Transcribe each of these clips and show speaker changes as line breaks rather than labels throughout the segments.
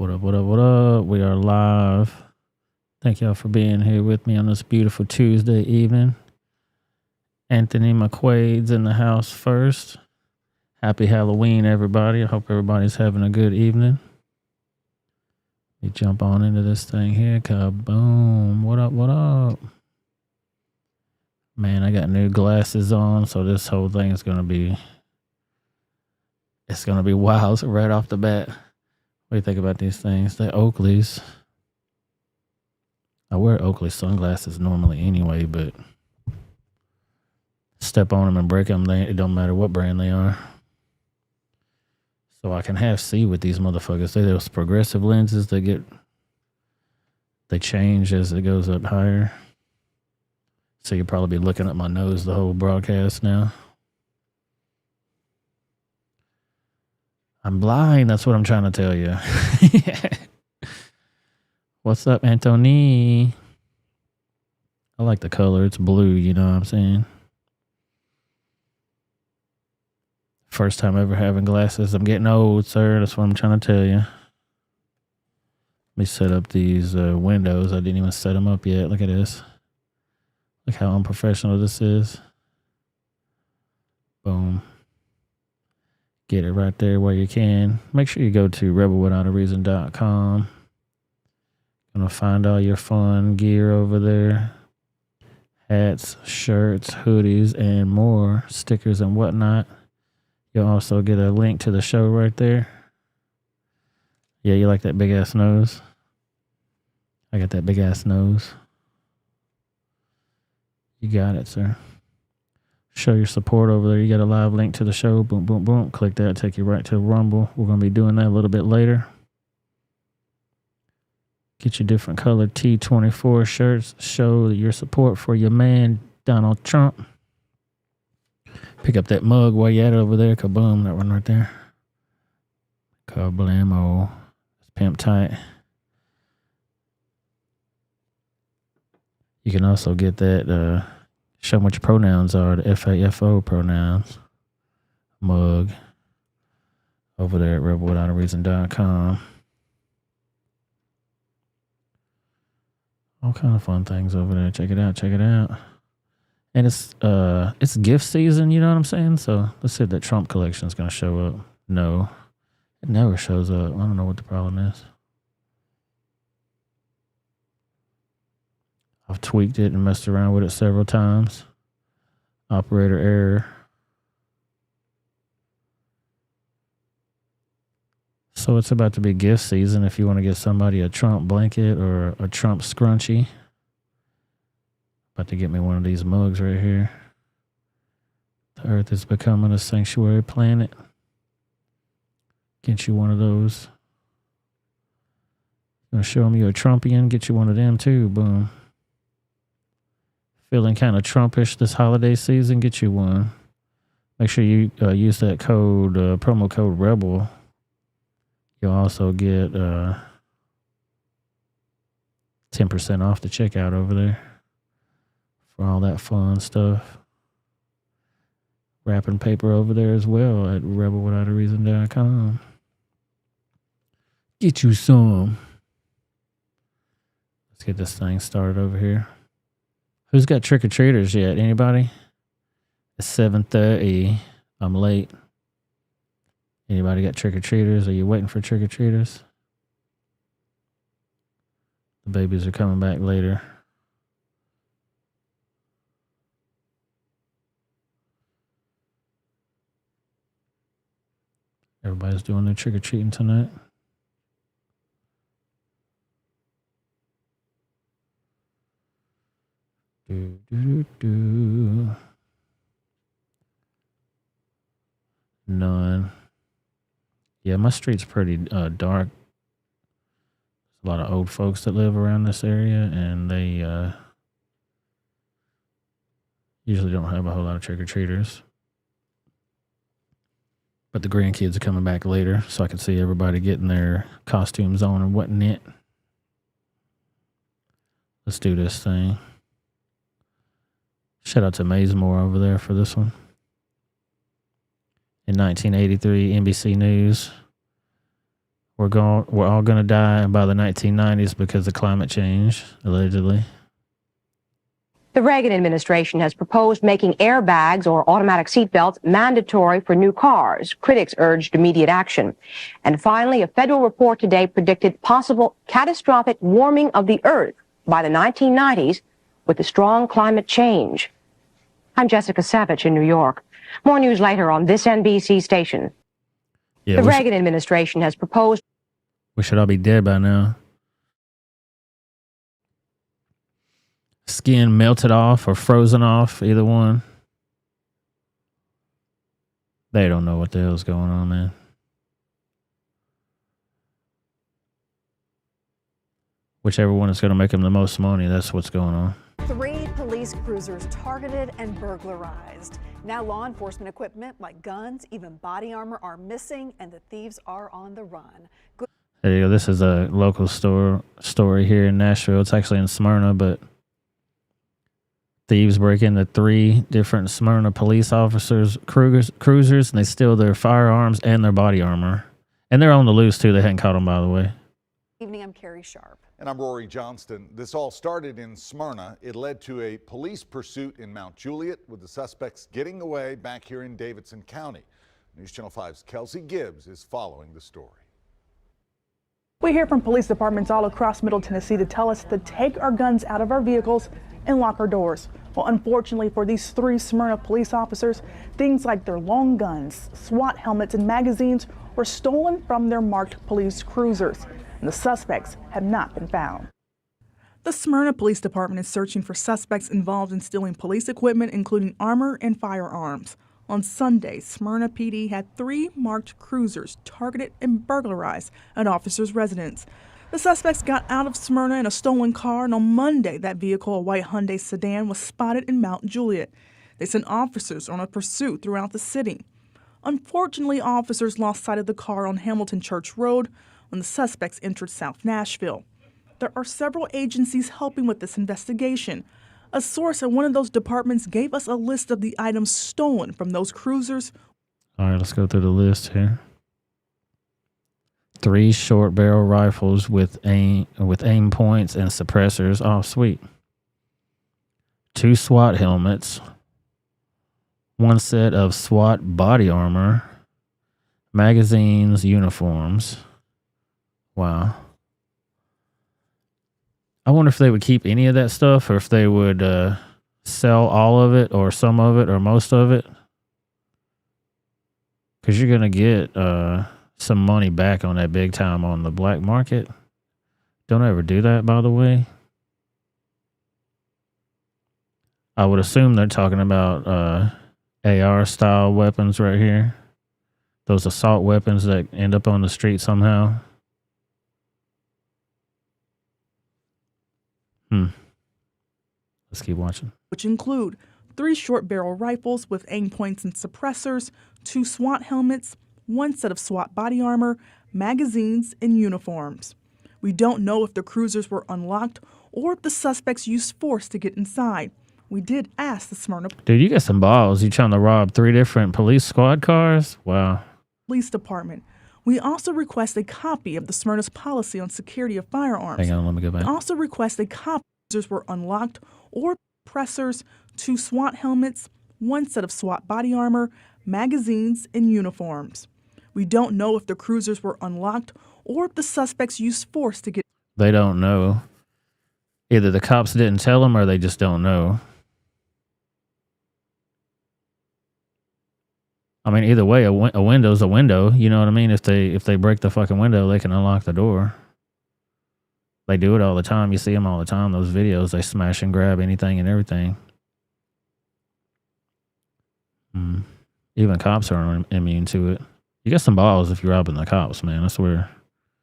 What up, what up, what up? We are live. Thank y'all for being here with me on this beautiful Tuesday evening. Anthony McQuaid's in the house first. Happy Halloween, everybody. I hope everybody's having a good evening. Let me jump on into this thing here. Kaboom. What up, what up? Man, I got new glasses on, so this whole thing is going to be... It's going to be wild right off the bat. What do you think about these things? They're Oakley's. I wear Oakley sunglasses normally anyway, but step on them and break them, it don't matter what brand they are. So I can half see with these motherfuckers. They're those progressive lenses they change as it goes up higher. So you'll probably be looking at my nose the whole broadcast now. I'm blind. That's what I'm trying to tell you. What's up, Anthony? I like the color. It's blue, you know what I'm saying? First time ever having glasses. I'm getting old, sir. That's what I'm trying to tell you. Let me set up these windows. I didn't even set them up yet. Look at this. Look how unprofessional this is. Boom. Get it right there where you can. Make sure you go to rebelwithoutareason.com. Gonna find all your fun gear over there. Hats, shirts, hoodies, and more. Stickers and whatnot. You'll also get a link to the show right there. Yeah, you like that big ass nose? I got that big ass nose. You got it, sir. Show your support over there. You got a live link to the show. Boom, boom, boom. Click that. Take you right to Rumble. We're going to be doing that a little bit later. Get your different colored T24 shirts. Show your support for your man, Donald Trump. Pick up that mug while you're at it over there. Kaboom. That one right there. Kablamo. It's pimp tight. You can also get that... show what your pronouns are, the FAFO pronouns. Mug. Over there at rebelwithoutareason.com. All kind of fun things over there. Check it out, check it out. And it's gift season, you know what I'm saying? So let's see if that Trump collection is going to show up. No. It never shows up. I don't know what the problem is. I've tweaked it and messed around with it several times. Operator error. Also, it's about to be gift season if you want to get somebody a Trump blanket or a Trump scrunchie. About to get me one of these mugs right here. The Earth is becoming a sanctuary planet. Get you one of those. Gonna show them you a Trumpian, get you one of them too. Boom. Feeling kind of Trumpish this holiday season, get you one. Make sure you use that code, promo code REBEL. You'll also get 10% off the checkout over there for all that fun stuff. Wrapping paper over there as well at rebelwithoutareason.com. Get you some. Let's get this thing started over here. Who's got trick-or-treaters yet? Anybody? It's 7:30. I'm late. Anybody got trick-or-treaters? Are you waiting for trick-or-treaters? The babies are coming back later. Everybody's doing their trick-or-treating tonight. None. Yeah, my street's pretty dark. There's a lot of old folks that live around this area, and they usually don't have a whole lot of trick-or-treaters. But the grandkids are coming back later, so I can see everybody getting their costumes on and whatnot. Let's do this thing. Shout out to Mazemore over there for this one. In 1983, NBC News. We're all gonna die by the 1990s because of climate change, allegedly.
The Reagan administration has proposed making airbags or automatic seatbelts mandatory for new cars. Critics urged immediate action. And finally, a federal report today predicted possible catastrophic warming of the Earth by the 1990s with the strong climate change. I'm Jessica Savage in New York. More news later on this NBC station.
Yeah,
the Reagan administration has proposed...
We should all be dead by now. Skin melted off or frozen off, either one. They don't know what the hell's going on, man. Whichever one is going to make them the most money, that's what's going on.
3 police cruisers targeted and burglarized. Now law enforcement equipment like guns, even body armor are missing, and the thieves are on the run.
There you go. This is a local story here in Nashville. It's actually in Smyrna, but thieves break into 3 different Smyrna police officers' cruisers, and they steal their firearms and their body armor. And they're on the loose, too. They hadn't caught them, by the way.
Evening, I'm Carrie Sharp.
And I'm Rory Johnston. This all started in Smyrna. It led to a police pursuit in Mount Juliet, with the suspects getting away back here in Davidson County. News Channel 5's Kelsey Gibbs is following the story.
We hear from police departments all across Middle Tennessee to tell us to take our guns out of our vehicles and lock our doors. Well, unfortunately for these 3 Smyrna police officers, things like their long guns, SWAT helmets, and magazines were stolen from their marked police cruisers, and the suspects have not been found. The Smyrna Police Department is searching for suspects involved in stealing police equipment, including armor and firearms. On Sunday, Smyrna PD had 3 marked cruisers targeted and burglarized an officer's residence. The suspects got out of Smyrna in a stolen car, and on Monday, that vehicle, a white Hyundai sedan, was spotted in Mount Juliet. They sent officers on a pursuit throughout the city. Unfortunately, officers lost sight of the car on Hamilton Church Road when the suspects entered South Nashville. There are several agencies helping with this investigation. A source at one of those departments gave us a list of the items stolen from those cruisers.
All right, let's go through the list here. 3 short barrel rifles with aim points and suppressors. Oh, sweet. 2 SWAT helmets. 1 set of SWAT body armor. Magazines, uniforms. Wow. I wonder if they would keep any of that stuff, or if they would sell all of it or some of it or most of it. Because you're going to get some money back on that big time on the black market. Don't ever do that, by the way. I would assume they're talking about AR style weapons right here. Those assault weapons that end up on the street somehow. Let's keep watching.
Which include 3 short barrel rifles with aim points and suppressors, 2 SWAT helmets, 1 set of SWAT body armor, magazines, and uniforms. We don't know if the cruisers were unlocked or if the suspects used force to get inside. We did ask the Smyrna
Dude, you got some balls. You trying to rob 3 different police squad cars? Wow.
Police Department. We also request a copy of the Smyrna's policy on security of firearms.
Hang on, let me go back.
We also request a copy if cruisers were unlocked or pressers, 2 SWAT helmets, 1 set of SWAT body armor, magazines, and uniforms. We don't know if the cruisers were unlocked or if the suspects used force to get.
They don't know. Either the cops didn't tell them or they just don't know. I mean, either way, a window's a window. You know what I mean? If they break the fucking window, they can unlock the door. They do it all the time. You see them all the time. Those videos, they smash and grab anything and everything. Even cops are immune to it. You got some balls if you're robbing the cops, man. I swear.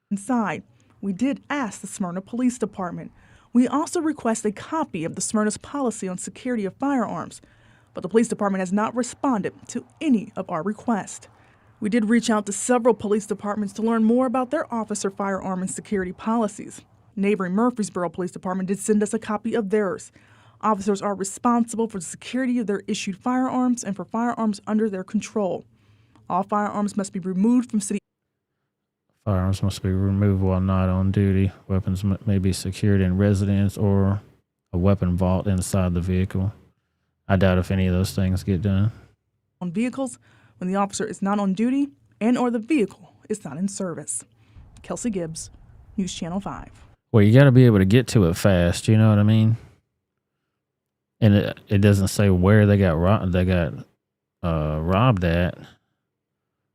Inside, we did ask the Smyrna Police Department. We also request a copy of the Smyrna's policy on security of firearms, but the police department has not responded to any of our requests. We did reach out to several police departments to learn more about their officer firearm and security policies. Neighboring Murfreesboro Police Department did send us a copy of theirs. Officers are responsible for the security of their issued firearms and for firearms under their control. All firearms must be removed from city.
Firearms must be removed while not on duty. Weapons may be secured in residence or a weapon vault inside the vehicle. I doubt if any of those things get done.
On vehicles when the officer is not on duty and or the vehicle is not in service. Kelsey Gibbs, News Channel 5.
Well, you got to be able to get to it fast. You know what I mean? And it doesn't say where they got robbed at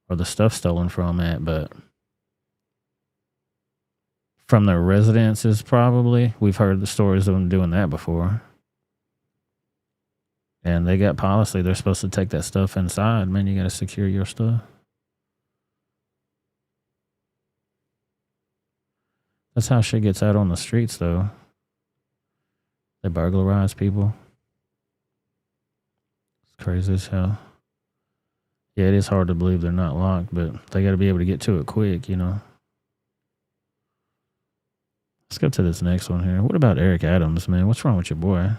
or the stuff stolen from at, but from their residences probably. We've heard the stories of them doing that before. And they got policy. They're supposed to take that stuff inside. Man, you got to secure your stuff. That's how shit gets out on the streets, though. They burglarize people. It's crazy as hell. Yeah, it is hard to believe they're not locked, but they got to be able to get to it quick, you know. Let's go to this next one here. What about Eric Adams, man? What's wrong with your boy?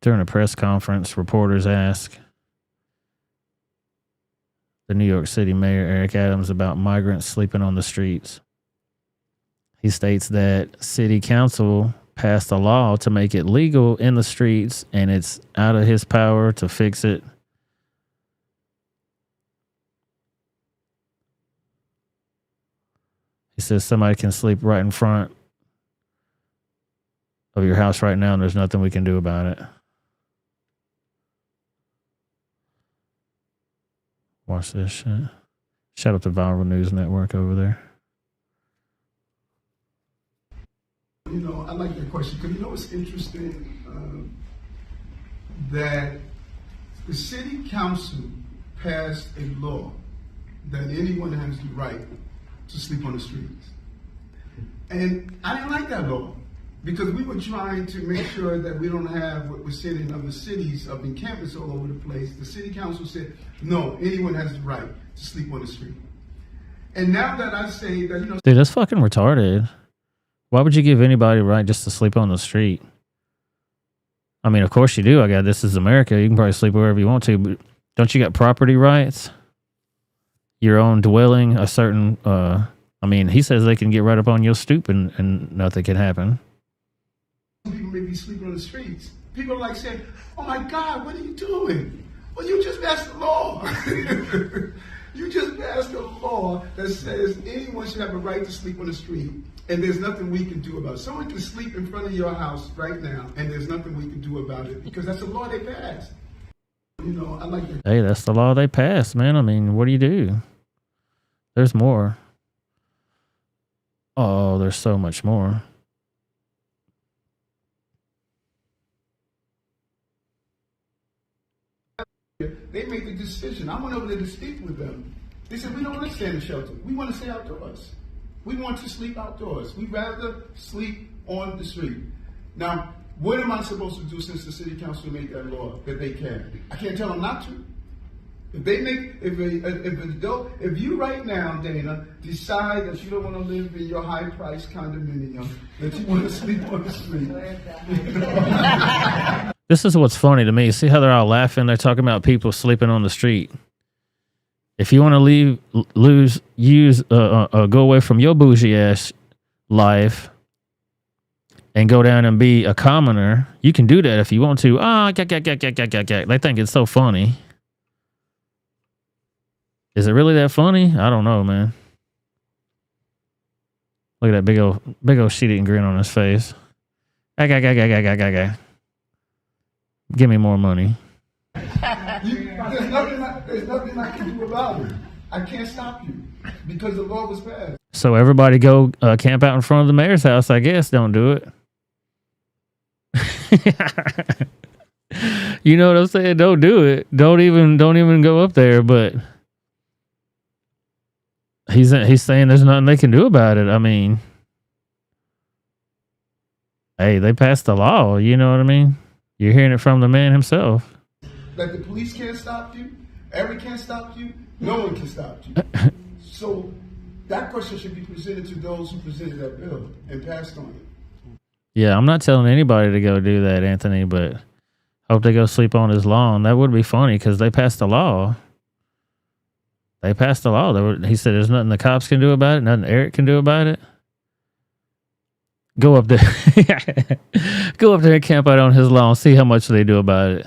During a press conference, reporters ask the New York City Mayor, Eric Adams, about migrants sleeping on the streets. He states that City Council passed a law to make it legal in the streets, and it's out of his power to fix it. He says somebody can sleep right in front of your house right now, and there's nothing we can do about it. Watch this shit. Shout out to Viral News Network over there.
You know, I like that question because you know it's interesting that the city council passed a law that anyone has the right to sleep on the streets. And I didn't like that law because we were trying to make sure that we don't have what we're seeing in other cities up in campus all over the place. The city council said, no, anyone has the right to sleep on the street. And now that I say that, you know...
Dude, that's fucking retarded. Why would you give anybody the right just to sleep on the street? I mean, of course you do. This is America. You can probably sleep wherever you want to, but don't you got property rights? Your own dwelling, a certain... I mean, he says they can get right up on your stoop and nothing can happen.
People may be sleeping on the streets. People are like saying, oh my God, what are you doing? Well, you just passed a law. You just passed a law that says anyone should have a right to sleep on the street, and there's nothing we can do about it. Someone can sleep in front of your house right now, and there's nothing we can do about it because that's a law they passed. You know, I like that.
Hey, that's the law they passed, man. I mean, what do you do? There's more. Oh, there's so much more.
They made the decision. I went over there to speak with them. They said, we don't want to stay in the shelter. We want to stay outdoors. We want to sleep outdoors. We'd rather sleep on the street. Now, what am I supposed to do since the city council made that law that they can? I can't tell them not to. If they make, if you right now, Dana, decide that you don't want to live in your high-priced condominium, that you want to sleep on the street.
This is what's funny to me. See how they're all laughing? They're talking about people sleeping on the street. If you want to go away from your bougie ass life and go down and be a commoner, you can do that if you want to. They think it's so funny. Is it really that funny? I don't know, man. Look at that big old shit-eating grin on his face. Give me more money.
There's nothing I can do about it. I can't stop you because the law was passed.
So everybody go camp out in front of the mayor's house, I guess. Don't do it. You know what I'm saying? Don't do it. Don't even go up there. But he's saying there's nothing they can do about it. I mean, hey, they passed the law. You know what I mean? You're hearing it from the man himself.
Like the police can't stop you, Eric can't stop you, no one can stop you. So that question should be presented to those who presented that bill and passed on it.
Yeah, I'm not telling anybody to go do that, Anthony, but hope they go sleep on his lawn. That would be funny because they passed the law. They passed the law. He said there's nothing the cops can do about it, nothing Eric can do about it. Go up there. Go up there and camp out on his lawn. See how much they do about it.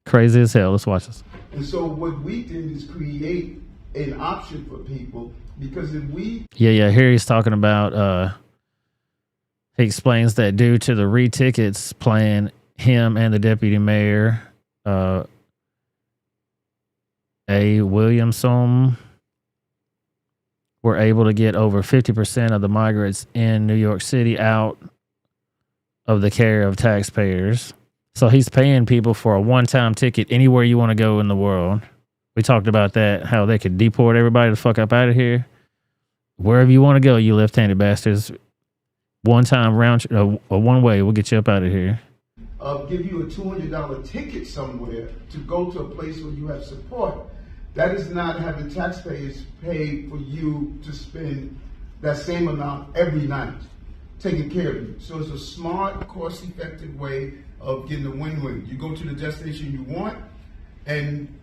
Crazy as hell. Let's watch this.
And so what we did is create an option for people because if we...
Yeah. Here he's talking about... he explains that due to the re-tickets plan, him and the deputy mayor, A. Williamson, were able to get over 50% of the migrants in New York City out of the care of taxpayers. So he's paying people for a one-time ticket anywhere you want to go in the world. We talked about that, how they could deport everybody the fuck up out of here. Wherever you want to go, you left-handed bastards. One-time round, one way, we'll get you up out of here.
Give you a $200 ticket somewhere to go to a place where you have support. That is not having taxpayers pay for you to spend that same amount every night, taking care of you. So it's a smart, cost-effective way of getting a win-win. You go to the destination you want, and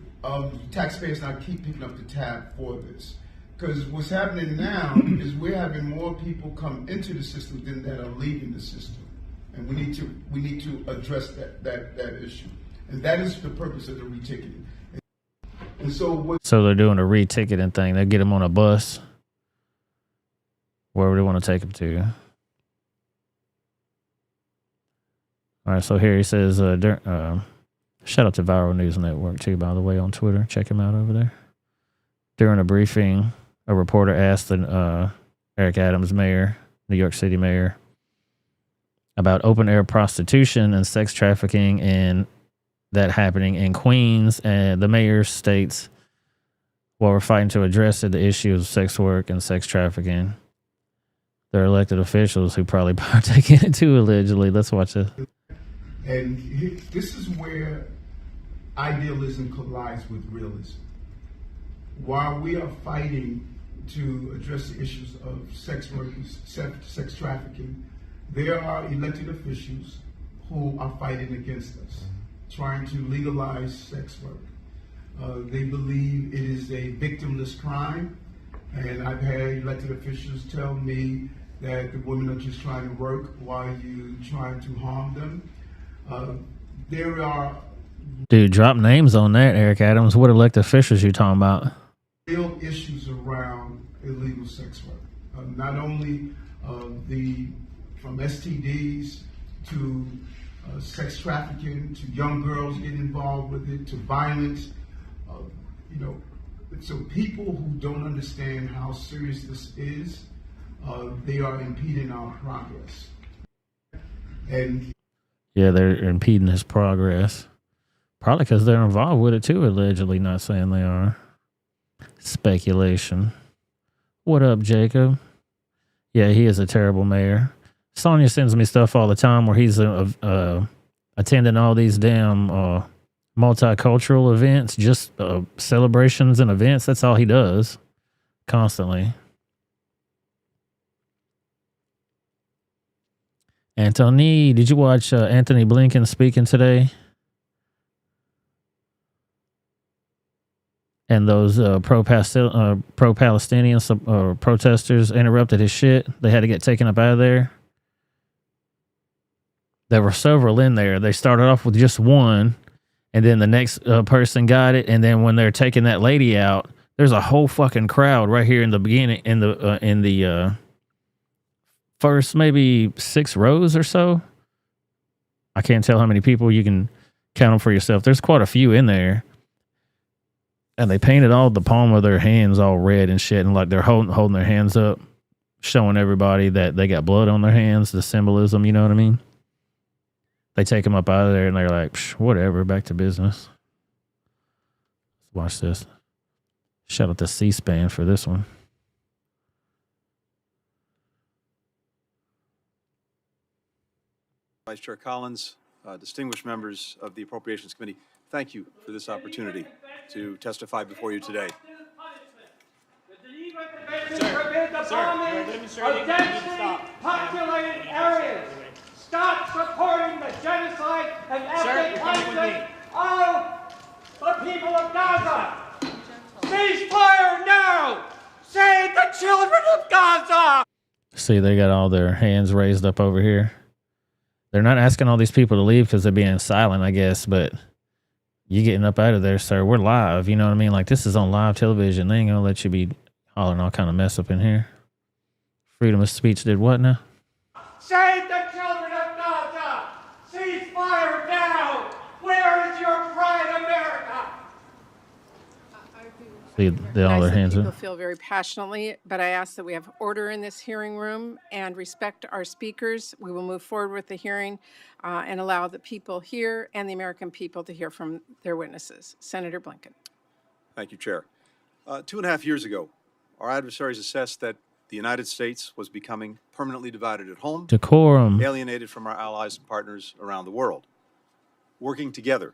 taxpayers not keep picking up the tab for this. Because what's happening now is we're having more people come into the system than that are leaving the system. And we need to address that issue. And that is the purpose of the reticketing. And so
they're doing a re-ticketing thing. They get them on a bus, wherever they want to take them to. All right, so here he says, shout out to Viral News Network too, by the way, on Twitter. Check him out over there. During a briefing, a reporter asked the Eric Adams mayor, New York City mayor, about open-air prostitution and sex trafficking and that happening in Queens. And the mayor states, while we're fighting to address the issue of sex work and sex trafficking, they're elected officials who probably partake in it too, allegedly. Let's watch this.
And this is where idealism collides with realism. While we are fighting to address the issues of sex work and sex trafficking, there are elected officials who are fighting against us, trying to legalize sex work. They believe it is a victimless crime, and I've had elected officials tell me that the women are just trying to work while you trying to harm them. There are...
Dude, drop names on that, Eric Adams. What elected officials you talking about?
Real issues around illegal sex work. Not only from STDs to sex trafficking, to young girls getting involved with it, to violence. So people who don't understand how serious this is, they are impeding our progress. And
yeah, they're impeding his progress. Probably because they're involved with it too, allegedly. Not saying they are. Speculation. What up, Jacob? Yeah, he is a terrible mayor. Sonia sends me stuff all the time where he's attending all these damn multicultural events, just celebrations and events. That's all he does constantly. Anthony, did you watch Anthony Blinken speaking today? And those pro-Palestinian protesters interrupted his shit. They had to get taken up out of there. There were several in there. They started off with just one, and then the next person got it. And then when they're taking that lady out, there's a whole fucking crowd right here in the beginning, in the first maybe 6 rows or so. I can't tell how many people. You can count them for yourself. There's quite a few in there. And they painted all the palm of their hands all red and shit, and like they're holding their hands up, showing everybody that they got blood on their hands, the symbolism, you know what I mean? They take them up out of there, and they're like, whatever, back to business. Let's watch this. Shout out to C-SPAN for this one.
Vice Chair Collins, distinguished members of the Appropriations Committee, thank you for this opportunity to testify before you today.
Populated areas. Stop supporting the genocide and ethnic cleansing of the people of Gaza. Cease fire now. Save the children of Gaza.
See, they got all their hands raised up over here. They're not asking all these people to leave because they're being silent, I guess, but you getting up out of there, sir. We're live. You know what I mean? Like, this is on live television. They ain't going to let you be hollering all kind of mess up in here. Freedom of speech did what now?
Save the children of Gaza. Cease fire now. Where is your pride, America?
See, they all their hands
People
up.
feel very passionately, but I ask that we have order in this hearing room and respect our speakers. We will move forward with the hearing and allow the people here and the American people to hear from their witnesses. Senator Blinken.
Thank you, Chair. 2.5 years ago, our adversaries assessed that the United States was becoming permanently divided at home,
Decorum.
alienated from our allies and partners around the world. Working together,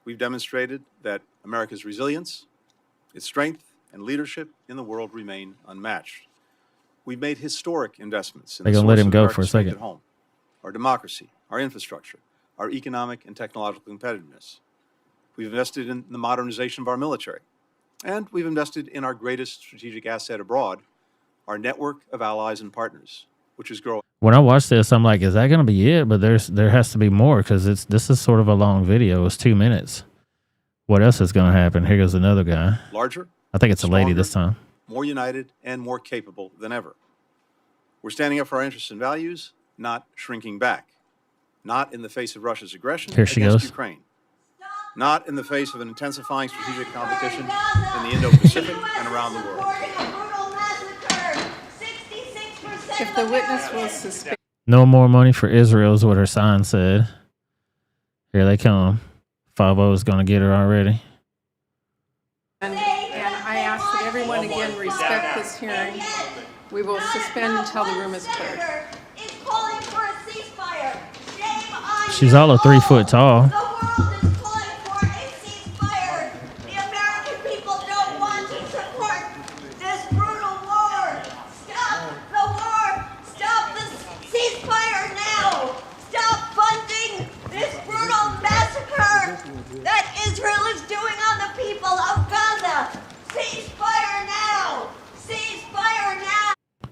we've demonstrated that America's resilience, its strength, and leadership in the world remain unmatched. We've made historic investments in
They're
the
gonna let
source
him
of
go
America's
for a
strength
second.
at home, our democracy, our infrastructure, our economic and technological competitiveness. We've invested in the modernization of our military, and we've invested in our greatest strategic asset abroad, our network of allies and partners, which is growing.
When I watch this, I'm like, is that going to be it? But there has to be more because this is sort of a long video. It's 2 minutes. What else is going to happen? Here goes another guy.
Larger,
I think it's a lady
stronger,
this time.
more united, and more capable than ever. We're standing up for our interests and values, not shrinking back. Not in the face of Russia's aggression
Here she
against
goes.
Ukraine. Not in the face of an intensifying strategic competition in the Indo-Pacific and around the world.
If the witness will suspend.
No more money for Israel is what her sign said. Here they come. 5-0 is going to get her already.
And I ask that everyone again respect this hearing. We will suspend until the room is cleared.
She's all of 3 foot tall.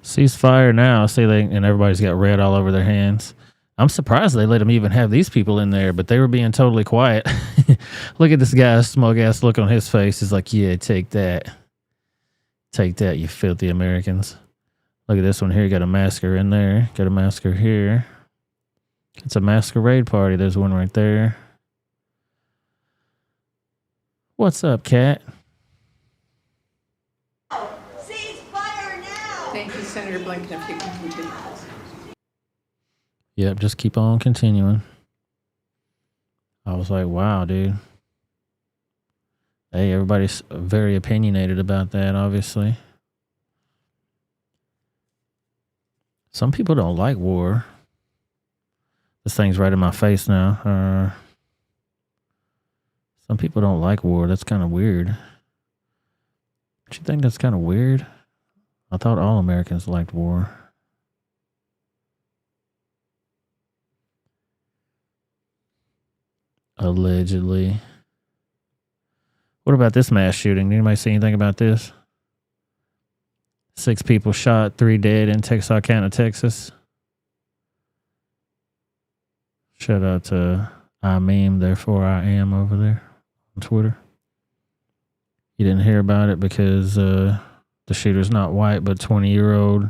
Ceasefire now. See, and everybody's got red all over their hands. I'm surprised they let them even have these people in there, but they were being totally quiet. Look at this guy's smug ass look on his face. He's like, yeah, take that. Take that, you filthy Americans. Look at this one here. Got a masker in there. Got a masker here. It's a masquerade party. There's one right there. What's up, Cat?
Ceasefire now! Thank you, Senator Blinken, if you can continue.
Yep, just keep on continuing. I was like, wow, dude. Hey, everybody's very opinionated about that, obviously. Some people don't like war. This thing's right in my face now. Some people don't like war. That's kind of weird. Don't you think that's kind of weird? I thought all Americans liked war. Allegedly. What about this mass shooting? Did anybody see anything about this? 6 people shot, 3 dead in Texarkana, Texas. Shout out to I meme, therefore I am over there on Twitter. You didn't hear about it because the shooter's not white, but 20-year-old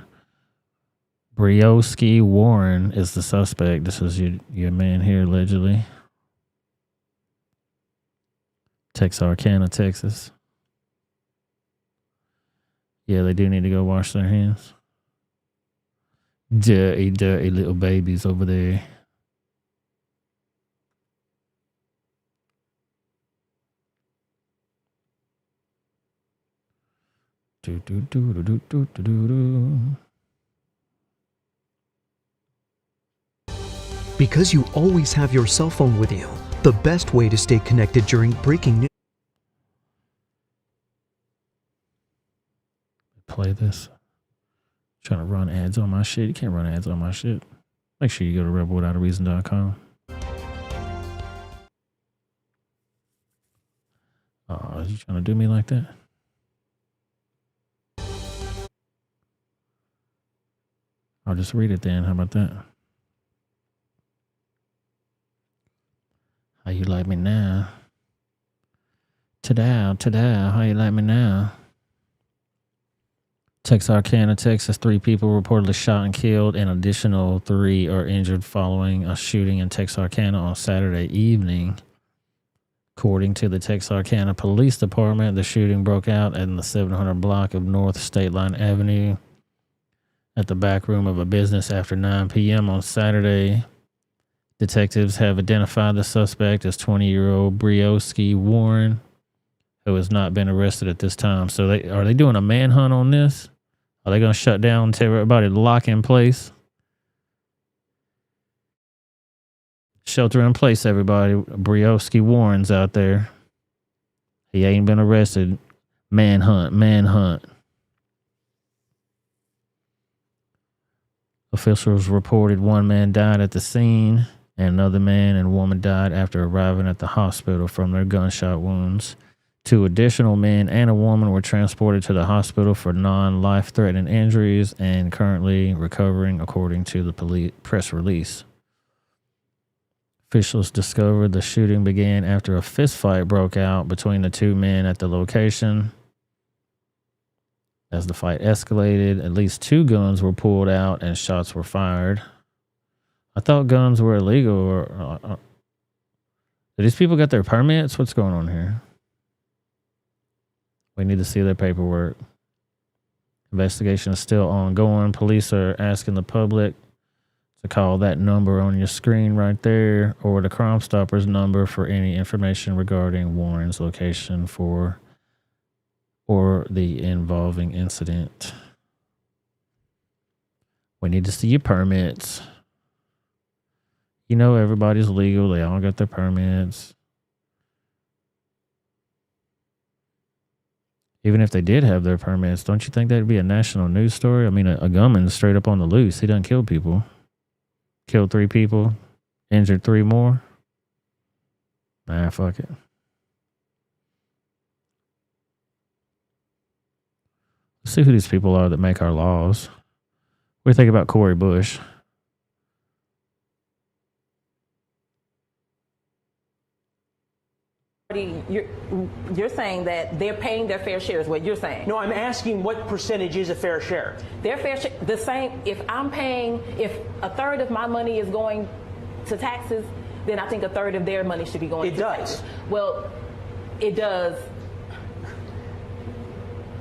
Rebelwithoutareason Warren is the suspect. This is your man here, allegedly. Texarkana, Texas. Yeah, they do need to go wash their hands. Dirty, dirty little babies over there. Do, do, do, do, do, do, do, do.
Because you always have your cell phone with you, the best way to stay connected during breaking news.
Play this. Trying to run ads on my shit. You can't run ads on my shit. Make sure you go to rebelwithoutareason.com. Oh, is you trying to do me like that? I'll just read it then. How about that? How you like me now? Ta-da, how you like me now? Texarkana, Texas, 3 people reportedly shot and killed, and additional 3 are injured following a shooting in Texarkana on Saturday evening. According to the Texarkana Police Department, the shooting broke out in the 700 block of North State Line Avenue at the back room of a business after 9 p.m. on Saturday. Detectives have identified the suspect as 20-year-old Rebelwithoutareason Warren, who has not been arrested at this time. So are they doing a manhunt on this? Are they going to shut down, tell everybody to lock in place? Shelter in place, everybody. Rebelwithoutareason Warren's out there. He ain't been arrested. Manhunt. Officials reported 1 man died at the scene, and another man and woman died after arriving at the hospital from their gunshot wounds. 2 additional men and a woman were transported to the hospital for non-life-threatening injuries and currently recovering, according to the press release. Officials discovered the shooting began after a fistfight broke out between the 2 men at the location. As the fight escalated, at least 2 guns were pulled out and shots were fired. I thought guns were illegal. Do these people got their permits? What's going on here? We need to see their paperwork. Investigation is still ongoing. Police are asking the public to call that number on your screen right there or the Crime Stoppers number for any information regarding Warren's location or the involving incident. We need to see your permits. You know everybody's legal. They all got their permits. Even if they did have their permits, don't you think that'd be a national news story? I mean, a gunman straight up on the loose. He doesn't kill people. Killed 3 people, injured 3 more. Nah, fuck it. Let's see who these people are that make our laws. What do you think about Cori Bush?
You're saying that they're paying their fair share is what you're saying.
No, I'm asking what percentage is a fair share?
Their fair share, the same, if a third of my money is going to taxes, then I think a third of their money should be going to taxes. Well, it does.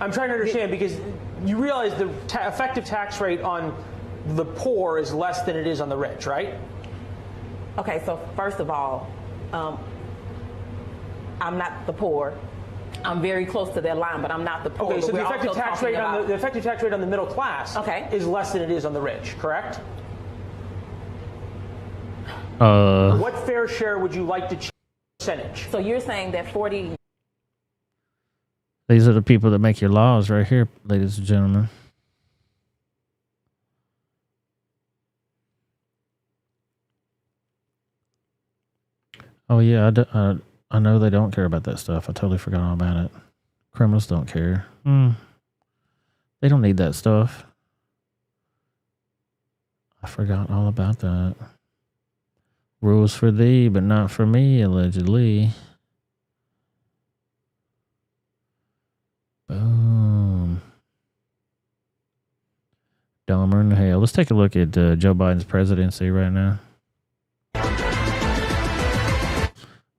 I'm trying to understand because you realize the effective tax rate on the poor is less than it is on the rich, right?
Okay, so first of all, I'm not the poor. I'm very close to that line, but I'm not the poor.
Okay, so the effective tax rate on the middle class is less than it is on the rich, correct? What fair share would you like to change percentage?
So you're saying that 40.
These are the people that make your laws right here, ladies and gentlemen. Oh, yeah, I know they don't care about that stuff. I totally forgot all about it. Criminals don't care. They don't need that stuff. I forgot all about that. Rules for thee, but not for me, allegedly. Boom. Dumber than hell. Let's take a look at Joe Biden's presidency right now.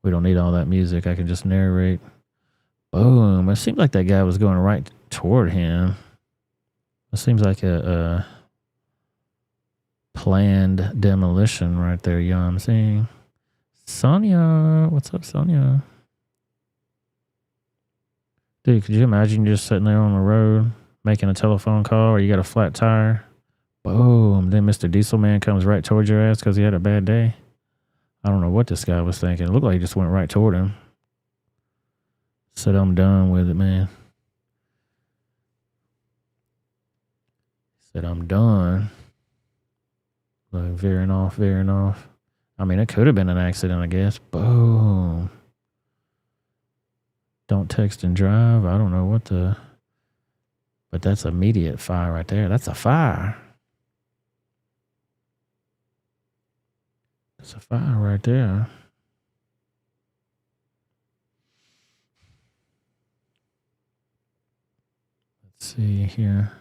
We don't need all that music. I can just narrate. Boom. It seemed like that guy was going right toward him. It seems like a planned demolition right there, you know what I'm saying? Sonia. What's up, Sonia? Dude, could you imagine just sitting there on the road making a telephone call or you got a flat tire? Boom. Then Mr. Diesel Man comes right towards your ass because he had a bad day. I don't know what this guy was thinking. It looked like he just went right toward him. Said, I'm done with it, man. Said, I'm done. Like, veering off. I mean, it could have been an accident, I guess. Boom. Don't text and drive. I don't know what the... But that's immediate fire right there. That's a fire. That's a fire right there. Let's see here.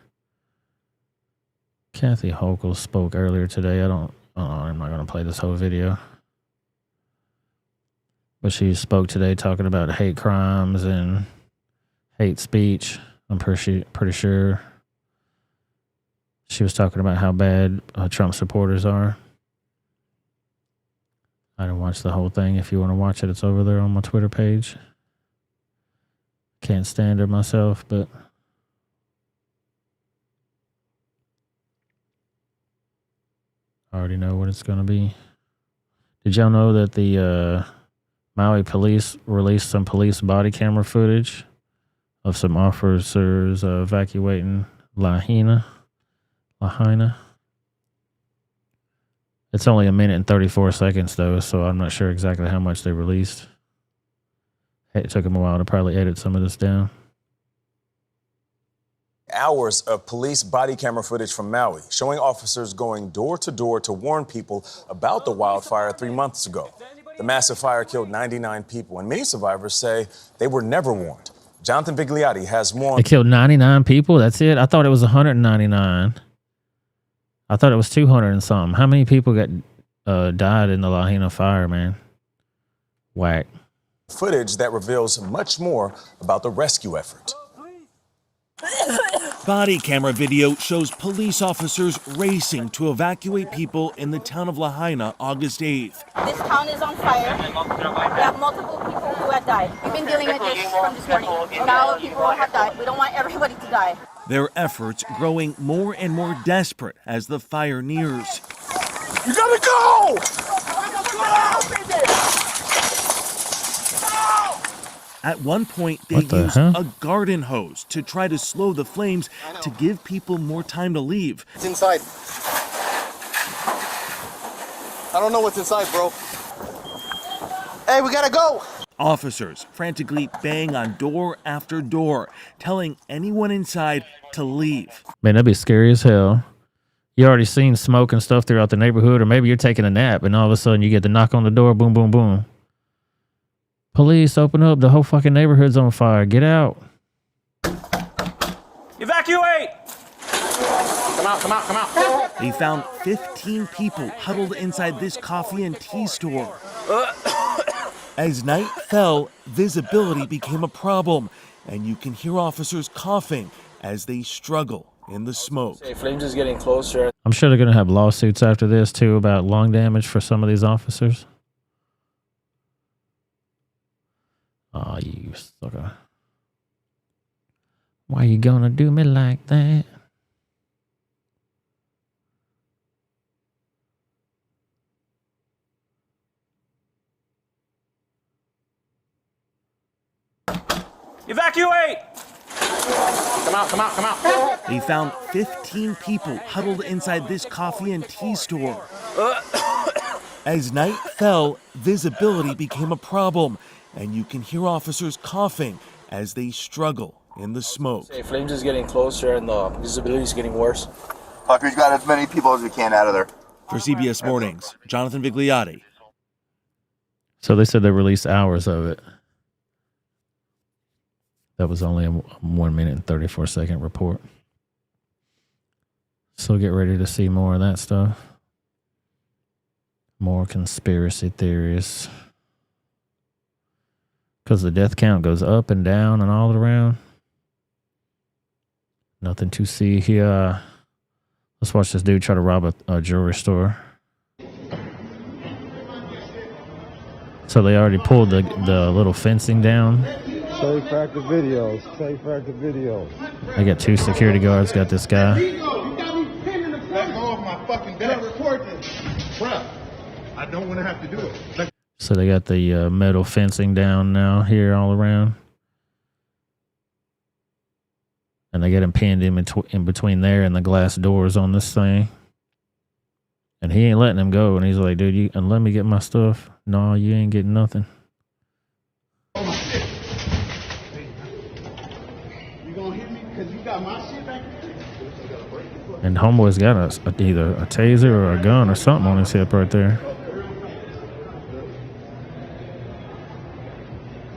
Kathy Hochul spoke earlier today. I'm not going to play this whole video. But she spoke today talking about hate crimes and hate speech. I'm pretty sure she was talking about how bad Trump supporters are. I didn't watch the whole thing. If you want to watch it, it's over there on my Twitter page. Can't stand her myself, but I already know what it's going to be. Did y'all know that the Maui police released some police body camera footage of some officers evacuating Lahaina? It's only 1 minute and 34 seconds, though, so I'm not sure exactly how much they released. It took them a while to probably edit some of this down.
Hours of police body camera footage from Maui showing officers going door to door to warn people about the wildfire 3 months ago. The massive fire killed 99 people, and many survivors say they were never warned. Jonathan Vigliotti has more.
It killed 99 people? That's it? I thought it was 199. I thought it was 200 and something. How many people died in the Lahaina fire, man? Whack.
Footage that reveals much more about the rescue effort.
Body camera video shows police officers racing to evacuate people in the town of Lahaina August 8th.
This town is on fire. We have multiple people who have died. We've been dealing with this from this morning. Now people have died. We don't want everybody to die.
Their efforts growing more and more desperate as the fire nears.
You gotta go!
At one point, they used a garden hose to try to slow the flames to give people more time to leave.
It's inside. I don't know what's inside, bro. Hey, we gotta go!
Officers frantically bang on door after door, telling anyone inside to leave.
Man, that'd be scary as hell. You already seen smoke and stuff throughout the neighborhood, or maybe you're taking a nap and all of a sudden you get the knock on the door, boom, boom, boom. Police, open up. The whole fucking neighborhood's on fire. Get out.
Evacuate!
They found 15 people huddled inside this coffee and tea store. As night fell, visibility became a problem, and you can hear officers coughing as they struggle in the smoke.
Flames is getting closer.
I'm sure they're going to have lawsuits after this, too, about lung damage for some of these officers. Oh, you sucker. Why you gonna do me like that?
Evacuate! Come out.
They found 15 people huddled inside this coffee and tea store. As night fell, visibility became a problem, and you can hear officers coughing as they struggle in the smoke.
Flames is getting closer and the visibility is getting worse.
Fuckers got as many people as we can out of there.
For CBS Mornings, Jonathan Vigliotti.
So they said they released hours of it. That was only a 1 minute and 34-second report. So get ready to see more of that stuff. More conspiracy theories. Because the death count goes up and down and all around. Nothing to see here. Let's watch this dude try to rob a jewelry store. So they already pulled the little fencing down.
Safe active videos. Safe active videos.
They got 2 security guards. Got this guy.
Let go of my fucking desk. Record this. Bruh, I don't want to have to do it.
So they got the metal fencing down now here all around. And they got him pinned in between there and the glass doors on this thing. And he ain't letting him go. And he's like, dude, let me get my stuff. No, you ain't getting nothing.
You gonna hit me because you got my shit back there?
And homeboy's got either a taser or a gun or something on his hip right there.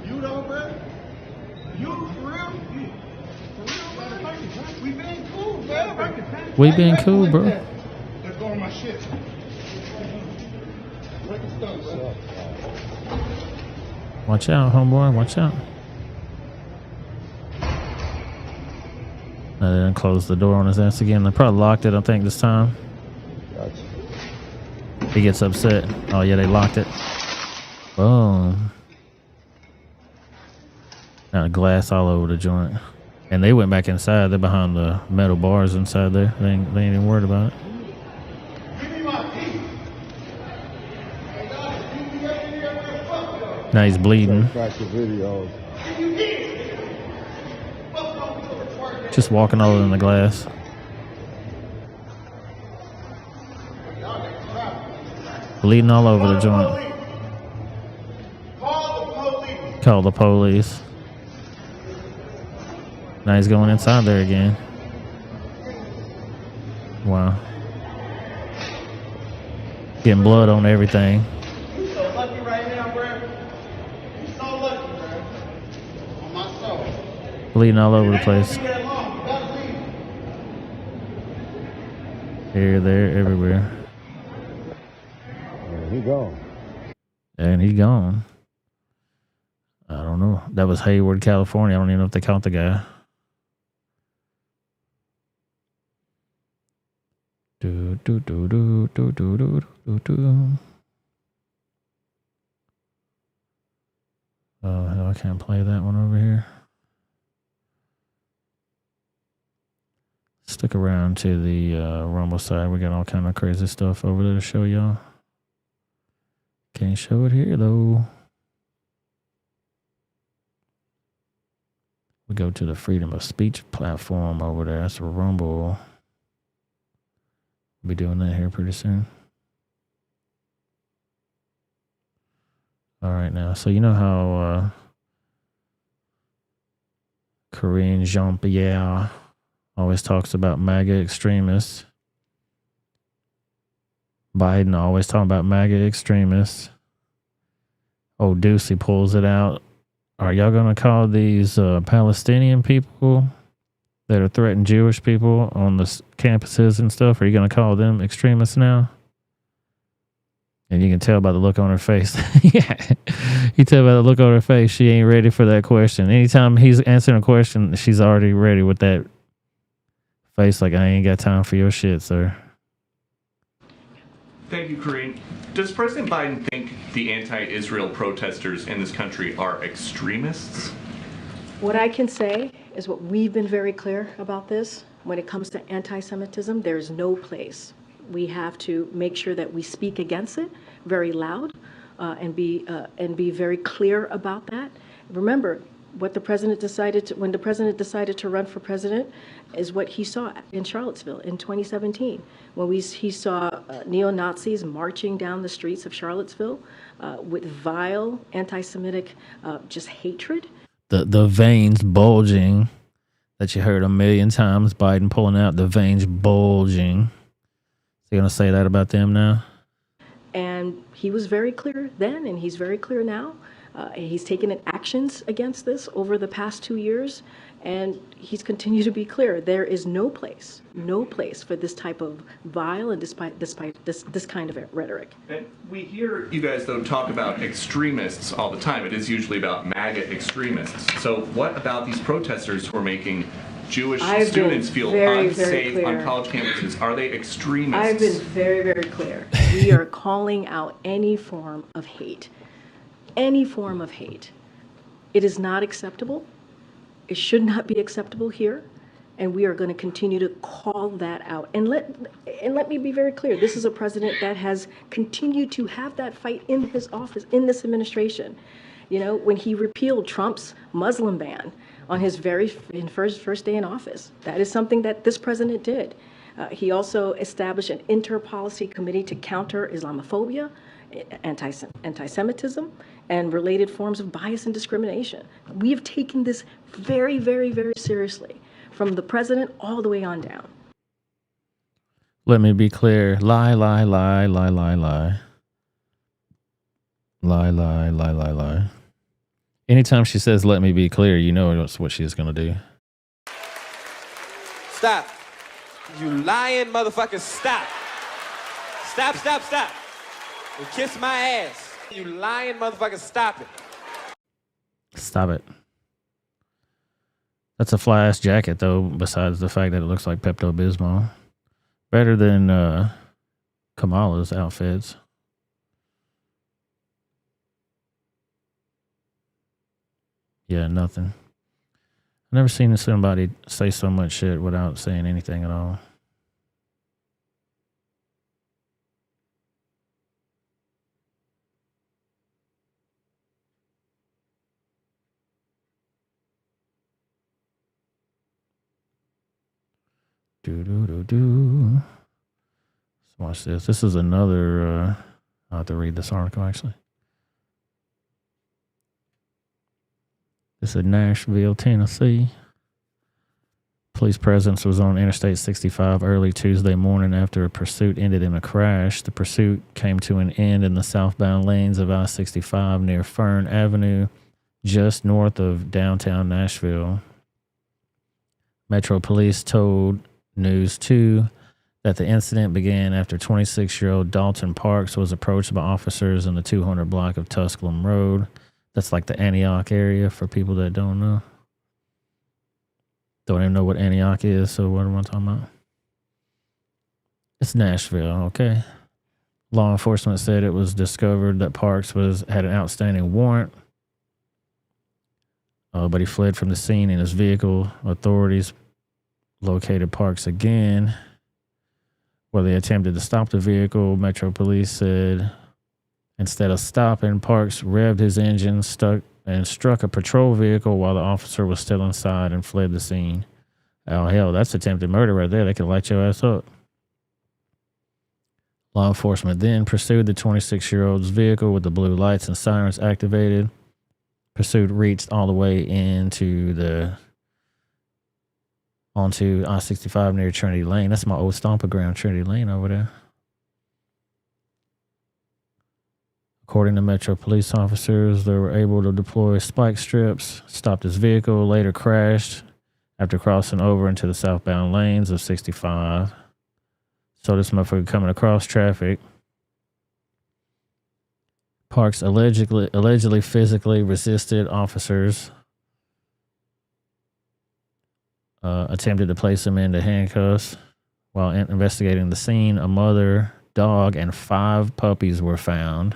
You know, bro? You for real? We been cool, bro.
We been cool, bro.
Let's go on my shit.
Watch out, homeboy. Watch out. Now they done closed the door on his ass again. They probably locked it, I think, this time. He gets upset. Oh, yeah, they locked it. Boom. Now glass all over the joint. And they went back inside. They're behind the metal bars inside there. They ain't even worried about it. Now he's bleeding. Just walking all in the glass. Bleeding all over the joint. Call the police. Now he's going inside there again. Wow. Getting blood on everything.
You so lucky right now, bro. You so lucky, bro. On my soul.
Bleeding all over the place. Here, there, everywhere.
And he gone.
And he gone. I don't know. That was Hayward, California. I don't even know if they caught the guy. Do do do do do do do do do. Oh hell, I can't play that one over here. Stick around to the Rumble side. We got all kind of crazy stuff over there to show y'all. Can't show it here though. We go to the freedom of speech platform over there. That's Rumble. We'll be doing that here pretty soon. All right now. So you know how Karine Jean-Pierre always talks about MAGA extremists. Biden always talking about MAGA extremists. Oh, Ducey pulls it out. Are y'all going to call these Palestinian people that are threatening Jewish people on the campuses and stuff? Are you going to call them extremists now? And you can tell by the look on her face. Yeah. You tell by the look on her face, she ain't ready for that question. Anytime he's answering a question, she's already ready with that face like, I ain't got time for your shit, sir.
Thank you, Karine. Does President Biden think the anti-Israel protesters in this country are extremists?
What I can say is what we've been very clear about this. When it comes to anti-Semitism, there's no place. We have to make sure that we speak against it very loud and be very clear about that. Remember, what the president decided when the president decided to run for president is what he saw in Charlottesville in 2017, when he saw neo-Nazis marching down the streets of Charlottesville with vile anti-Semitic just hatred.
The veins bulging that you heard a million times, Biden pulling out the veins bulging. So you're going to say that about them now?
And he was very clear then, and he's very clear now. He's taken actions against this over the past 2 years, and he's continued to be clear. There is no place for this type of vile and despite this kind of rhetoric.
And we hear you guys, though, talk about extremists all the time. It is usually about MAGA extremists. So what about these protesters who are making Jewish students feel unsafe on college campuses? Are they extremists?
I've been very, very clear. We are calling out any form of hate. Any form of hate. It is not acceptable. It should not be acceptable here. And we are going to continue to call that out. And let me be very clear. This is a president that has continued to have that fight in his office, in this administration. You know, when he repealed Trump's Muslim ban on his first day in office, that is something that this president did. He also established an inter-policy committee to counter Islamophobia, anti-Semitism, and related forms of bias and discrimination. We have taken this very, very, very seriously, from the president all the way on down.
Let me be clear. Lie, lie, lie, lie, lie, lie. Lie, lie, lie, lie, lie. Anytime she says, let me be clear, you know that's what she's going to do.
Stop. You lying motherfucker, stop. Stop, stop, stop. You kiss my ass. You lying motherfucker, stop it.
Stop it. That's a fly-ass jacket, though, besides the fact that it looks like Pepto-Bismol. Better than Kamala's outfits. Yeah, nothing. I've never seen somebody say so much shit without saying anything at all. Let's watch this. This is another, I'll have to read this article, actually. This is Nashville, Tennessee. Police presence was on Interstate 65 early Tuesday morning after a pursuit ended in a crash. The pursuit came to an end in the southbound lanes of I-65 near Fern Avenue, just north of downtown Nashville. Metro Police told News 2 that the incident began after 26-year-old Dalton Parks was approached by officers in the 200 block of Tusculum Road. That's like the Antioch area for people that don't know. Don't even know what Antioch is, so what am I talking about? It's Nashville, okay. Law enforcement said it was discovered that Parks had an outstanding warrant, but he fled from the scene in his vehicle. Authorities located Parks again, where they attempted to stop the vehicle. Metro Police said instead of stopping, Parks revved his engine, struck a patrol vehicle while the officer was still inside and fled the scene. Oh, hell, that's attempted murder right there. They could light your ass up. Law enforcement then pursued the 26-year-old's vehicle with the blue lights and sirens activated. Pursuit reached all the way onto I-65 near Trinity Lane. That's my old stomping ground, Trinity Lane over there. According to Metro police officers, they were able to deploy spike strips, stopped his vehicle, later crashed, after crossing over into the southbound lanes of 65. So this motherfucker coming across traffic. Parks allegedly physically resisted officers. Attempted to place him into handcuffs. While investigating the scene, a mother, dog, and 5 puppies were found.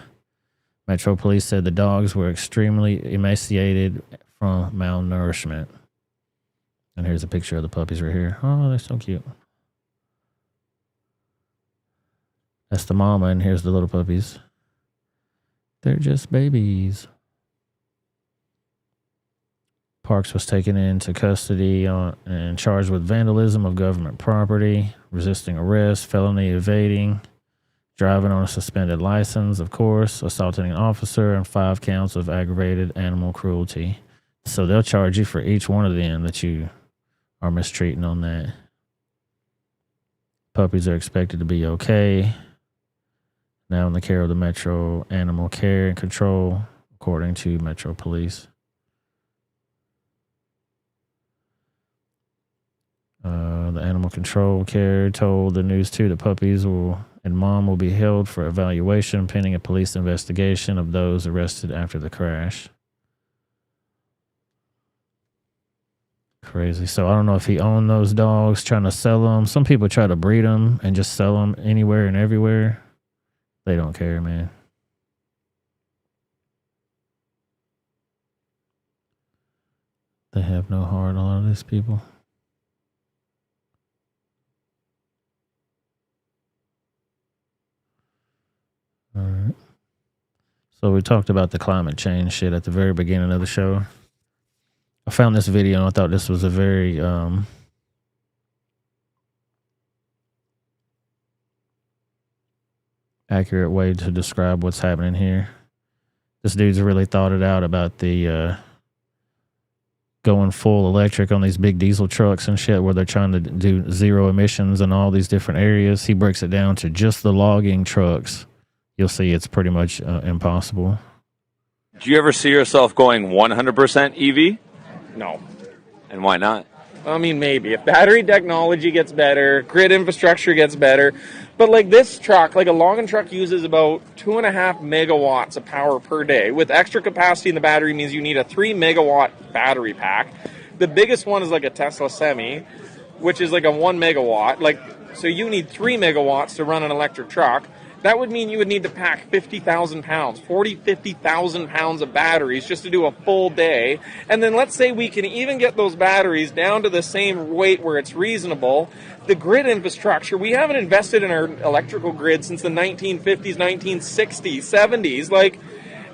Metro Police said the dogs were extremely emaciated from malnourishment. And here's a picture of the puppies right here. Oh, they're so cute. That's the mama, and here's the little puppies. They're just babies. Parks was taken into custody and charged with vandalism of government property, resisting arrest, felony evading, driving on a suspended license, of course, assaulting an officer, and 5 counts of aggravated animal cruelty. So they'll charge you for each one of them that you are mistreating on that. Puppies are expected to be okay. Now in the care of the Metro Animal Care and Control, according to Metro Police. The Animal Control Care told the News 2 that puppies and mom will be held for evaluation pending a police investigation of those arrested after the crash. Crazy. So I don't know if he owned those dogs, trying to sell them. Some people try to breed them and just sell them anywhere and everywhere. They don't care, man. They have no heart, a lot of these people. All right. So we talked about the climate change shit at the very beginning of the show. I found this video and I thought this was a very accurate way to describe what's happening here. This dude's really thought it out about the going full electric on these big diesel trucks and shit where they're trying to do zero emissions in all these different areas. He breaks it down to just the logging trucks. You'll see it's pretty much impossible.
Do you ever see yourself going 100% EV?
No.
And why not?
I mean, maybe. If battery technology gets better, grid infrastructure gets better. But like this truck, like a logging truck uses about 2.5 megawatts of power per day. With extra capacity in the battery means you need a 3 megawatt battery pack. The biggest one is like a Tesla Semi, which is like a 1 megawatt. Like, so you need 3 megawatts to run an electric truck. That would mean you would need to pack 50,000 pounds, 50,000 pounds of batteries just to do a full day. And then let's say we can even get those batteries down to the same weight where it's reasonable. The grid infrastructure, we haven't invested in our electrical grid since the 1950s, 1960s, 70s. Like,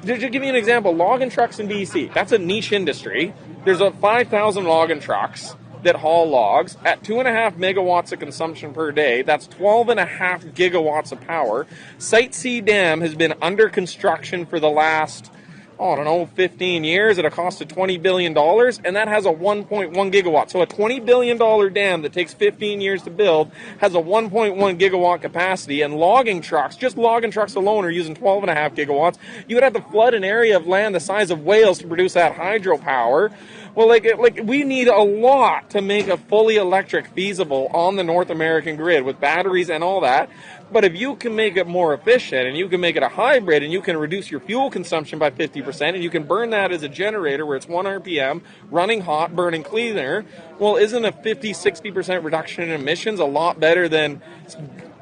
to give you an example, logging trucks in BC, that's a niche industry. There's 5,000 logging trucks that haul logs at 2.5 megawatts of consumption per day. That's 12.5 gigawatts of power. Site C Dam has been under construction for the last, 15 years at a cost of $20 billion, and that has a 1.1 gigawatt. So a $20 billion dam that takes 15 years to build has a 1.1 gigawatt capacity, and logging trucks, just logging trucks alone, are using 12.5 gigawatts. You would have to flood an area of land the size of Wales to produce that hydropower. Well, like we need a lot to make a fully electric feasible on the North American grid with batteries and all that. But if you can make it more efficient and you can make it a hybrid and you can reduce your fuel consumption by 50% and you can burn that as a generator where it's 1 RPM, running hot, burning cleaner, well, isn't a 50-60% reduction in emissions a lot better than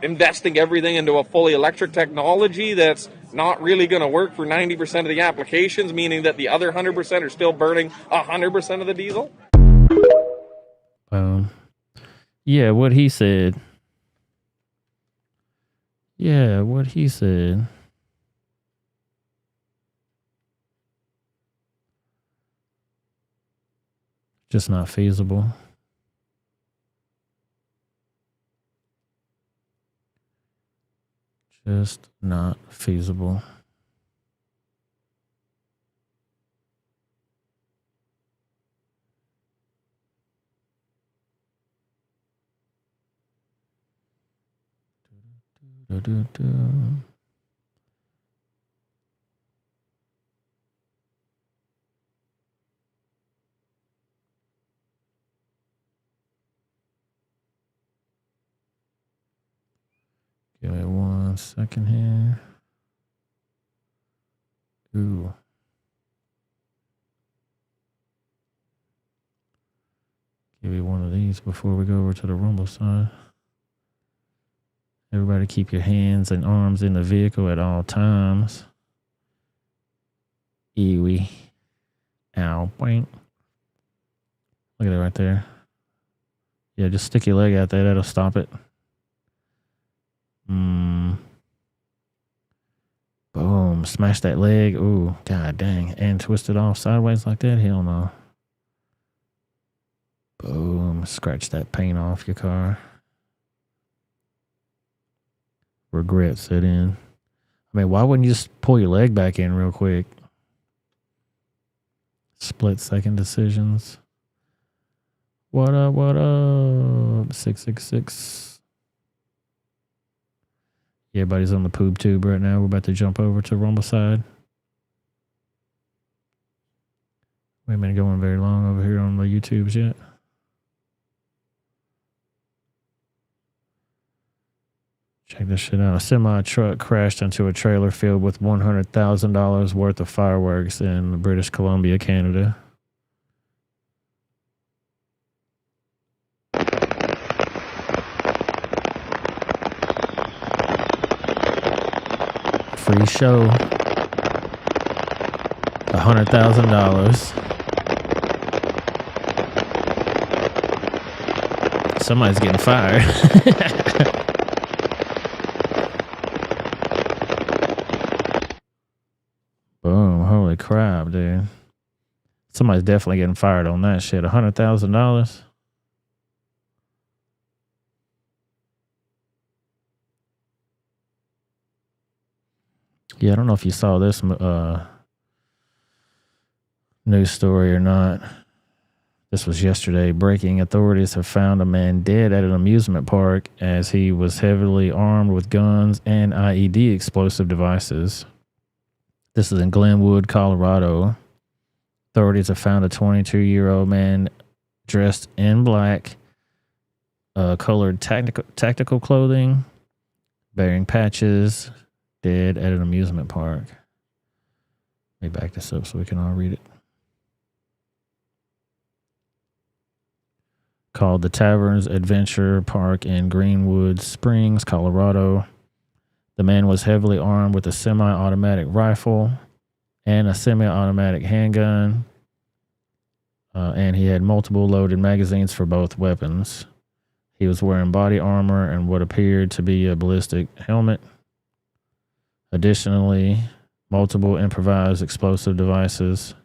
investing everything into a fully electric technology that's not really going to work for 90% of the applications, meaning that the other 100% are still burning 100% of the diesel?
Yeah, what he said. Yeah, what he said. Just not feasible. Just not feasible. 1 second here. Ooh. Give you one of these before we go over to the rumble side. Everybody keep your hands and arms in the vehicle at all times. Eewee. Ow. Boink. Look at it right there. Yeah, just stick your leg out there. That'll stop it. Boom. Smash that leg. Ooh, god dang. And twist it off sideways like that? Hell no. Boom. Scratch that paint off your car. Regret set in. I mean, why wouldn't you just pull your leg back in real quick? Split second decisions. What up, what up? 666. Yeah, everybody's on the poop tube right now. We're about to jump over to rumble side. We haven't been going very long over here on the YouTubes yet. Check this shit out. A semi truck crashed into a trailer filled with $100,000 worth of fireworks in British Columbia, Canada. Free show. $100,000. Somebody's getting fired. Boom. Holy crap, dude. Somebody's definitely getting fired on that shit. $100,000. Yeah, I don't know if you saw this news story or not. This was yesterday. Breaking authorities have found a man dead at an amusement park as he was heavily armed with guns and IED explosive devices. This is in Glenwood, Colorado. Authorities have found a 22-year-old man dressed in black, colored tactical clothing, bearing patches, dead at an amusement park. Let me back this up so we can all read it. Called the Taverns Adventure Park in Greenwood Springs, Colorado. The man was heavily armed with a semi-automatic rifle and a semi-automatic handgun, and he had multiple loaded magazines for both weapons. He was wearing body armor and what appeared to be a ballistic helmet. Additionally, multiple improvised explosive devices,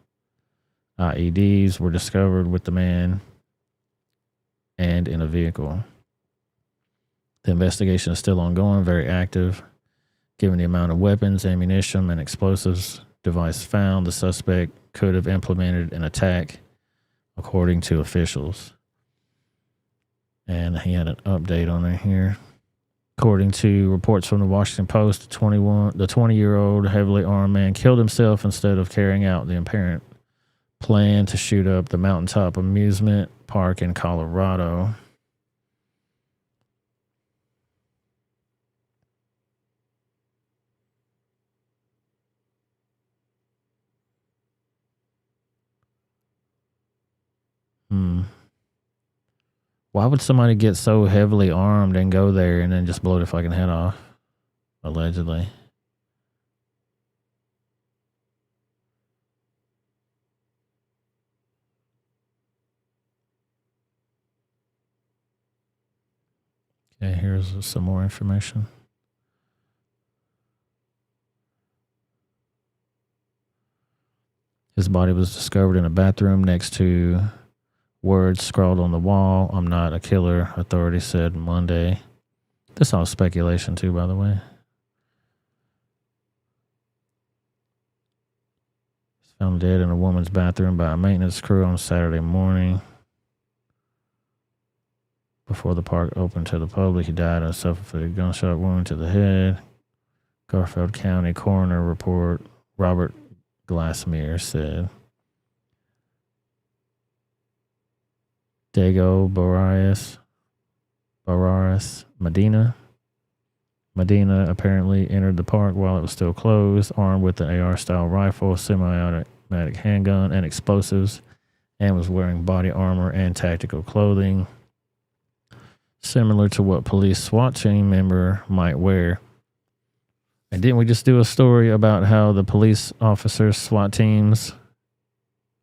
IEDs, were discovered with the man and in a vehicle. The investigation is still ongoing, very active. Given the amount of weapons, ammunition, and explosives device found, the suspect could have implemented an attack, according to officials. And he had an update on it here. According to reports from the Washington Post, the 20-year-old heavily armed man killed himself instead of carrying out the apparent plan to shoot up the mountaintop amusement park in Colorado. Why would somebody get so heavily armed and go there and then just blow their fucking head off? Allegedly. Okay, here's some more information. His body was discovered in a bathroom next to words scrawled on the wall, "I'm not a killer," authorities said Monday. This all speculation too, by the way. He's found dead in a woman's bathroom by a maintenance crew on Saturday morning. Before the park opened to the public, he died of a self-inflicted gunshot wound to the head. Garfield County coroner report Robert Glassmere said. Diego Barraras Medina, Medina apparently entered the park while it was still closed, armed with an AR-style rifle, semi-automatic handgun, and explosives, and was wearing body armor and tactical clothing, similar to what police SWAT team member might wear. And didn't we just do a story about how the police officers, SWAT teams,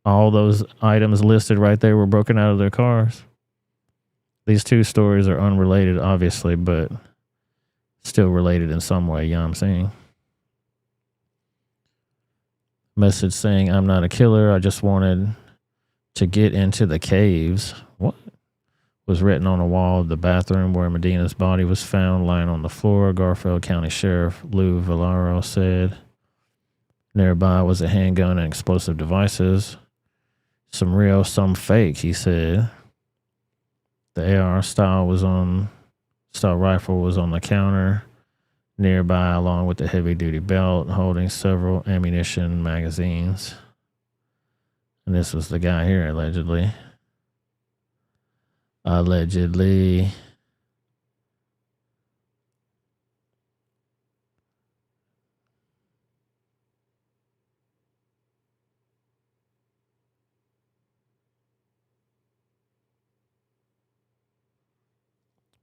all those items listed right there were broken out of their cars? These two stories are unrelated, obviously, but still related in some way, you know what I'm saying? Message saying, I'm not a killer, I just wanted to get into the caves. What? Was written on a wall of the bathroom where Medina's body was found lying on the floor, Garfield County Sheriff Lou Villaro said. Nearby was a handgun and explosive devices. Some real, some fake, he said. The AR style rifle was on the counter nearby, along with the heavy-duty belt holding several ammunition magazines. And this was the guy here, allegedly. Allegedly.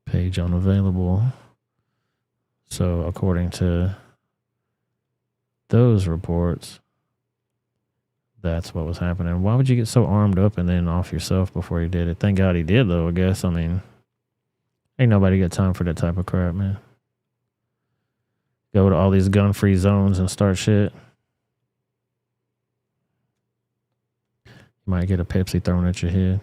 Page unavailable. So according to those reports, that's what was happening. Why would you get so armed up and then off yourself before you did it? Thank God he did, though, I guess. I mean, ain't nobody got time for that type of crap, man. Go to all these gun-free zones and start shit. You might get a Pepsi thrown at your head.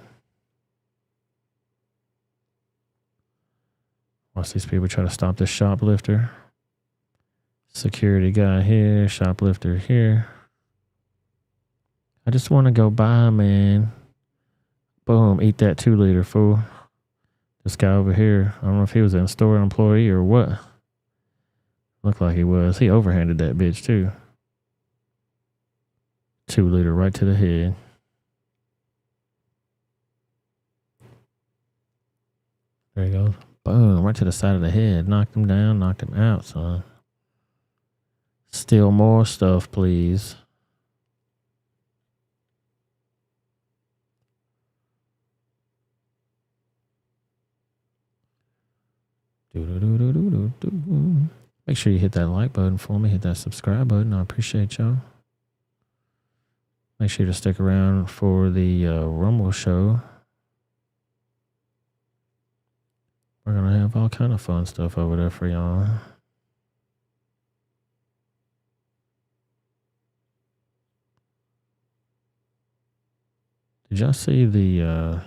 Watch these people try to stop this shoplifter. Security guy here, shoplifter here. I just want to go by, man. Boom, eat that 2-liter, fool. This guy over here, I don't know if he was an in-store employee or what. Looked like he was. He overhanded that bitch, too. 2-liter right to the head. There you go. Boom, right to the side of the head. Knocked him down, knocked him out, son. Steal more stuff, please. Make sure you hit that like button for me. Hit that subscribe button. I appreciate y'all. Make sure to stick around for the Rumble show. We're going to have all kind of fun stuff over there for y'all. Did y'all see the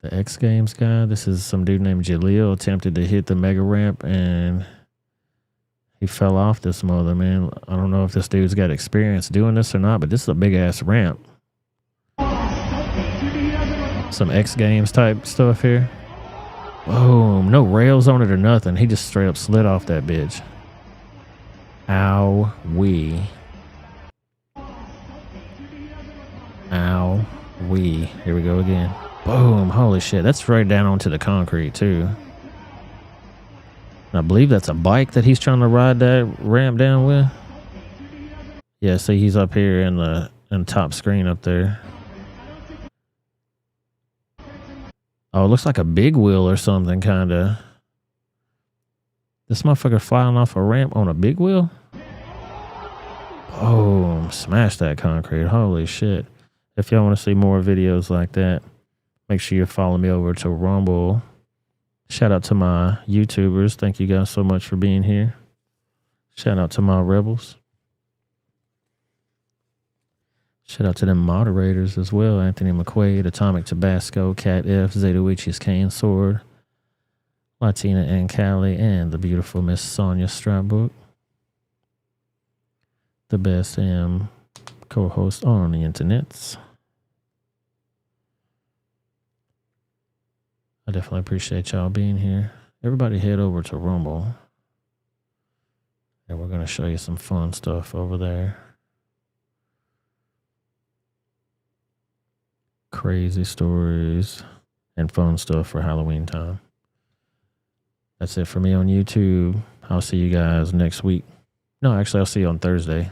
X Games guy? This is some dude named Jaleel attempted to hit the mega ramp and he fell off this mother, man. I don't know if this dude's got experience doing this or not, but this is a big ass ramp. Some X Games type stuff here. Boom. No rails on it or nothing. He just straight up slid off that bitch. Ow wee. Ow wee. Here we go again. Boom. Holy shit. That's right down onto the concrete too. And I believe that's a bike that he's trying to ride that ramp down with. Yeah, see, he's up here in the top screen up there. Oh, it looks like a big wheel or something, kind of. This motherfucker flying off a ramp on a big wheel? Boom. Smash that concrete. Holy shit. If y'all want to see more videos like that, make sure you follow me over to Rumble. Shout out to my YouTubers. Thank you guys so much for being here. Shout out to my rebels. Shout out to them moderators as well. Anthony McQuaid, Atomic Tabasco, Cat F, Zetoichi's Cane Sword, Latina and Callie, and the beautiful Miss Sonia Stratbook. The best co-host on the internets. I definitely appreciate y'all being here. Everybody head over to Rumble. And we're going to show you some fun stuff over there. Crazy stories. and fun stuff for Halloween time. That's it for me on YouTube. I'll see you guys next week. No, actually, I'll see you on Thursday.